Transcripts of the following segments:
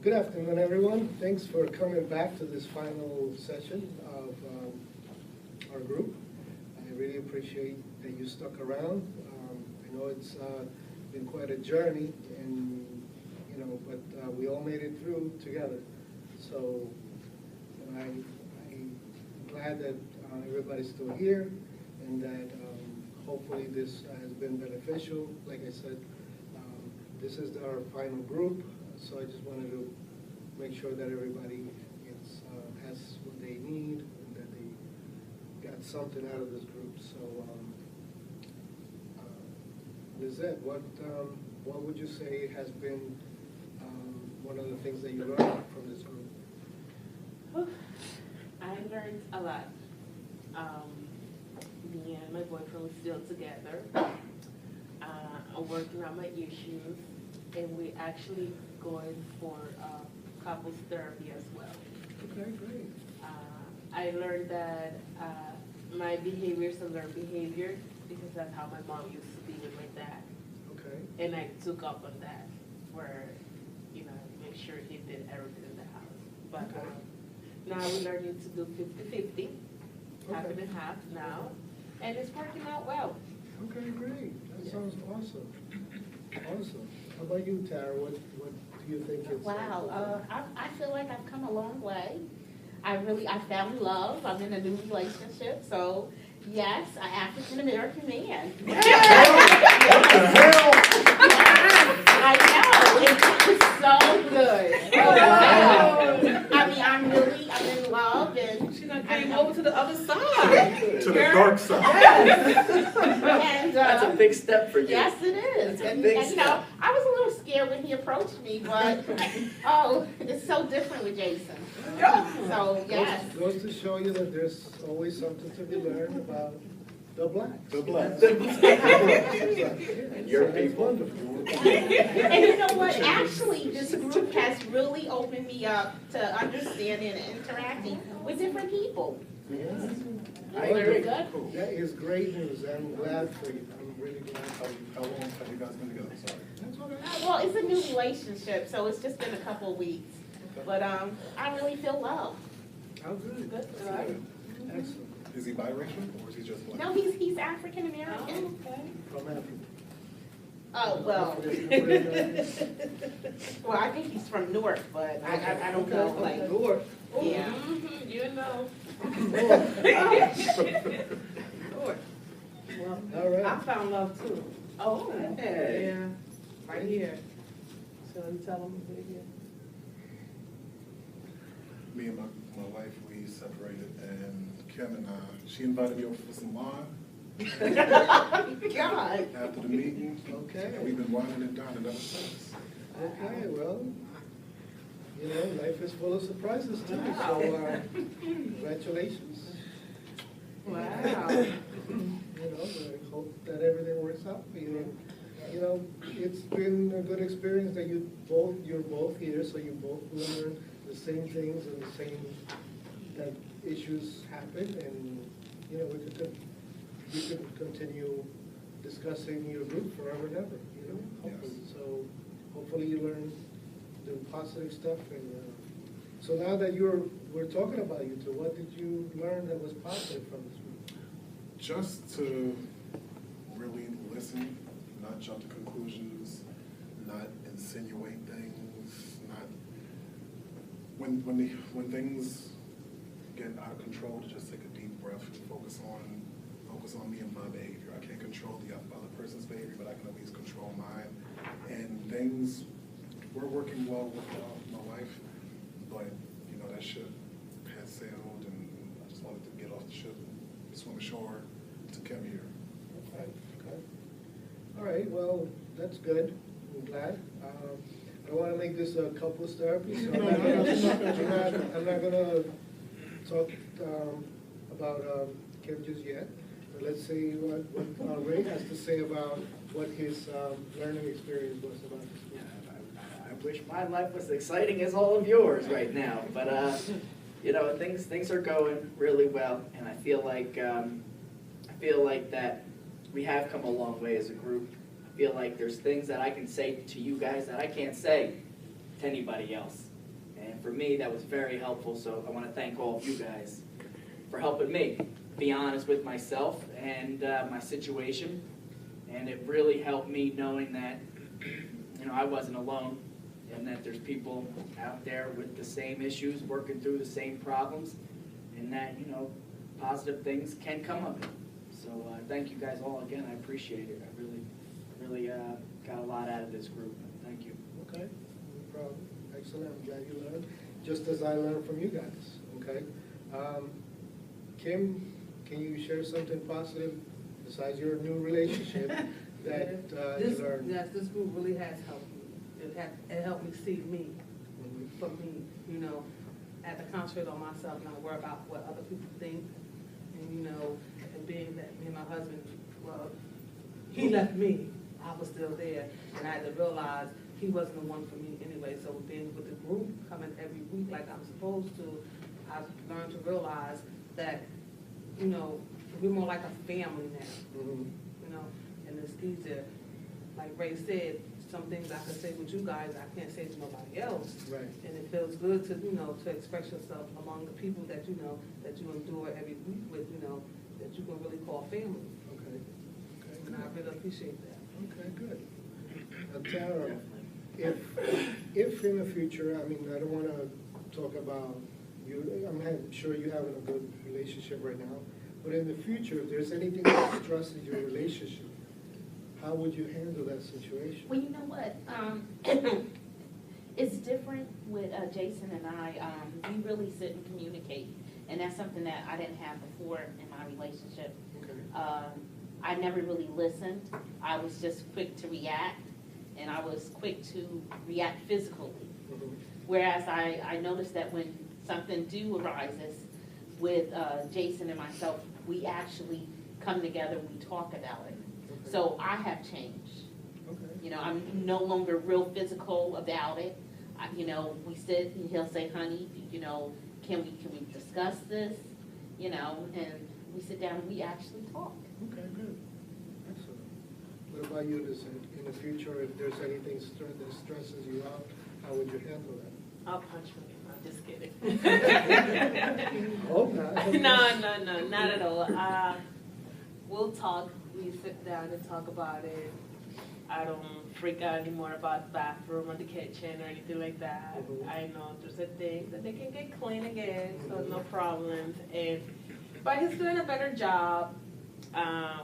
Good afternoon, everyone. Thanks for coming back to this final session of our group. I really appreciate that you stuck around. I know it's been quite a journey, and but we all made it through together. So I'm glad that everybody's still here, and that hopefully this has been beneficial. Like I said, this is our final group. So I just wanted to make sure that everybody has what they need and that they got something out of this group. So this is it. What would you say has been one of the things that you learned from this group? I learned a lot. Me and my boyfriend were still together. I'm working on my issues, and we actually going for couples therapy as well. Okay, great. I learned that my behavior is a learned behavior because that's how my mom used to be with my dad. Okay. And I took up on that, where make sure he did everything in the house. But Okay. now we're learning to do 50-50, half Okay. and a half now, and it's working out well. Okay, great. That sounds awesome. Awesome. How about you, Tara? What do you think is? Wow, I feel like I've come a long way. I found love. I'm in a new relationship, so yes, an African American man. I know, it's so good. Oh, wow. I mean, I'm in love, and She done came over to the other side. To the dark side. and That's a big step for you. yes, it is. That's a And big I step. was a little scared when he approached me, but it's so different with Jason. So yes. Goes to show you that there's always something to be learned about the blacks. The blacks. And your It's people. wonderful. And you know what? Actually, this group has really opened me up to understanding and interacting with different people. Yes. I agree. Good. That is great news. I'm glad for you. I'm really glad for you. How long have you guys been together? Sorry. That's all right. Well, it's a new relationship, so it's just been a couple of weeks. But I really feel love. How good. Good. Excellent. Is he biracial or is he just black? No, he's African American. From Africa. Oh, well, well, I think he's from Newark, but I don't know, like, Lord. yeah. Mm-hmm, you know. Lord. Well, All right. I found love too. Oh, Hey. Yeah, right here. So you tell them right here. Me and my wife, we separated, and Kim and she invited me over for some wine God. after the meeting. Okay. And we've been whining and dining ever since. Okay, well, life is full of surprises too, so congratulations. Wow. I hope that everything works out for you. It's been a good experience that you're both here, so you both learn the same things and the same that issues happen, and we could continue discussing your group forever and ever. Hopefully. Yes. So hopefully you learn the positive stuff, and so now that we're talking about you two, what did you learn that was positive from this group? Just to really listen, not jump to conclusions, not insinuate things, not when things get out of control, to just take a deep breath and focus on me and my behavior. I can't control the other person's behavior, but I can at least control mine. And things were working well with my wife, but that ship had sailed, and I just wanted to get off the ship and swim ashore to come here. Okay. All right, well, that's good. I'm glad. I don't want to make this a couples therapy, so I'm not going to talk about Kim just yet. But let's see what Ray has to say about what his learning experience was about this school. I wish my life was as exciting as all of yours right now, but things are going really well, and I feel like that we have come a long way as a group. I feel like there's things that I can say to you guys that I can't say to anybody else. And for me, that was very helpful, so I want to thank all of you guys for helping me be honest with myself and my situation. And it really helped me knowing that, you know, I wasn't alone and that there's people out there with the same issues, working through the same problems, and that, you know, positive things can come of it. So thank you guys all again. I appreciate it. I really got a lot out of this group. Thank you. Okay, no problem. Excellent, I'm glad you learned, just as I learned from you guys, okay? Kim, can you share something positive besides your new relationship that This, you learned? yes, this group really has helped me. It helped me see me, Mhm. for me, you know, I had to concentrate on myself, not worry about what other people think. And, you know, and being that me and my husband, well, he left me, I was still there, and I had to realize he wasn't the one for me anyway. So being with the group, coming every week like I'm supposed to, I've learned to realize that, you know, we're more like a family now, Mhm. you know, and it's easier. Like Ray said, some things I can say with you guys, I can't say to nobody else. Right. And it feels good to, you know, to express yourself among the people that you know, that you endure every week with, you know, that you can really call family. Okay, okay, And I really appreciate that. okay, good. Tara, if in the future, I mean, I don't want to talk about you, I'm sure you're having a good relationship right now, but in the future, if there's anything that stresses your relationship, how would you handle that situation? Well, you know what, it's different with Jason and I, we really sit and communicate, and that's something that I didn't have before in my relationship. Okay. I never really listened, I was just quick to react, and I was quick to react physically. Mhm. Whereas I noticed that when something do arises with Jason and myself, we actually come together, we talk about it. Okay. So I have changed. Okay. You know, I'm no longer real physical about it. You know, we sit and he'll say, honey, you know, can we discuss this? You know, and we sit down and we actually talk. Okay, good. Excellent. What about you, Liz? In the future, if there's anything that stresses you out, how would you handle that? I'll punch him. I'm just kidding. Hope not. No, not at all. We'll talk. We sit down and talk about it. I don't freak out anymore about the bathroom or the kitchen or anything like that. Mhm. I know there's a thing that they can get clean again, so no problems. But he's doing a better job.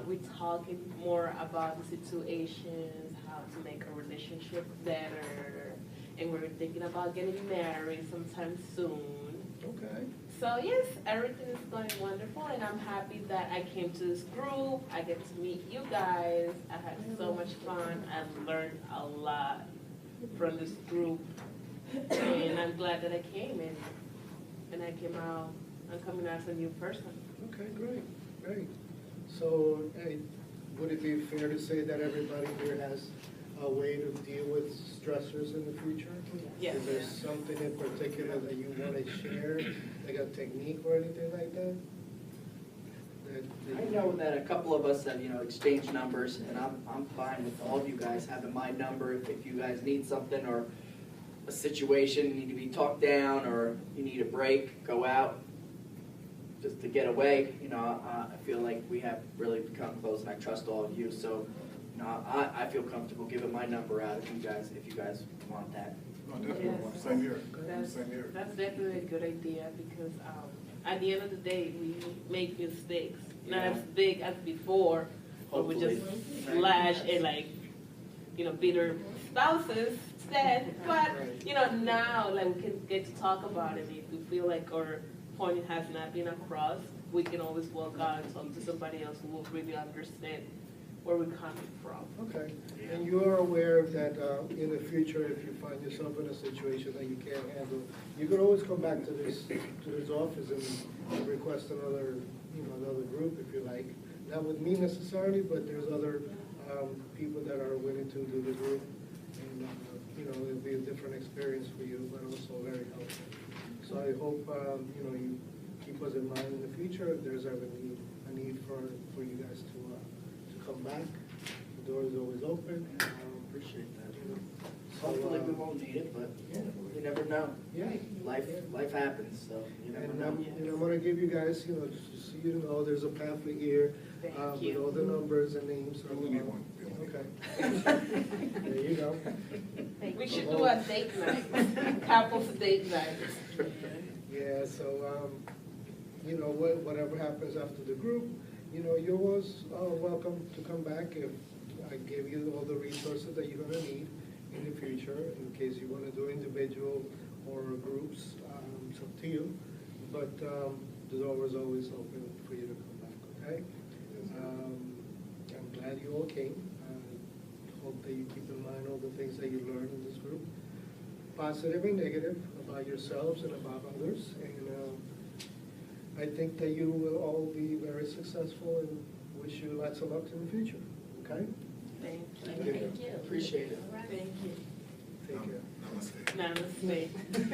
We're talking more about the situations, how to make a relationship better, and we're thinking about getting married sometime soon. Okay. So yes, everything is going wonderful, and I'm happy that I came to this group. I get to meet you guys. I had so much fun. I've learned a lot from this group, and I'm glad that I came in. And I came out. I'm coming out as a new person. Okay, great, great. So, would it be fair to say that everybody here has a way to deal with stressors in the future? Yes. Is there something in particular that you want to share, like a technique or anything like that? I know that a couple of us have, you know, exchanged numbers, and I'm fine with all of you guys having my number if you guys need something or a situation need to be talked down or you need a break, go out just to get away. You know, I feel like we have really become close, and I trust all of you. So, you know, I feel comfortable giving my number out if you guys want that. No, definitely, Yes. same here, That's, same here. that's definitely a good idea because at the end of the day, we make mistakes. Not Yeah. as big as before, but we just Hopefully. slash and like, you know, beat our spouses instead. But, you know, now like we can get to talk about it. If we feel like our point has not been across, we can always walk out and talk to somebody else who will really understand where we're coming from. Okay, and you are aware that in the future, if you find yourself in a situation that you can't handle, you could always come back to this office and request another group if you like. Not with me necessarily, but there's other people that are willing to do the group. And, it'll be a different experience for you, but also very helpful. So I hope, you keep us in mind in the future if there's ever a need for you guys to come back. The door is always open. Appreciate that. Hopefully we won't need it, but Yeah. you never know. Yeah. Life happens, so you never And know. I'm gonna give you guys, just so you know, there's a pamphlet here, Thank with you. all the numbers and names. We only need one. We only need Okay. There you go. We should do a date night, couples date night. Yeah, so, whatever happens after the group, you're always welcome to come back if I give you all the resources that you're gonna need in the future, in case you wanna do individual or groups, it's up to you. But the door is always open for you to come back, okay? I'm glad you all came. I hope that you keep in mind all the things that you learned in this group, positive and negative, about yourselves and about others. And I think that you will all be very successful and wish you lots of luck in the future, okay? Thank Thank you. Thank you. Appreciate it. Thank you. Take care. Namaste. Namaste.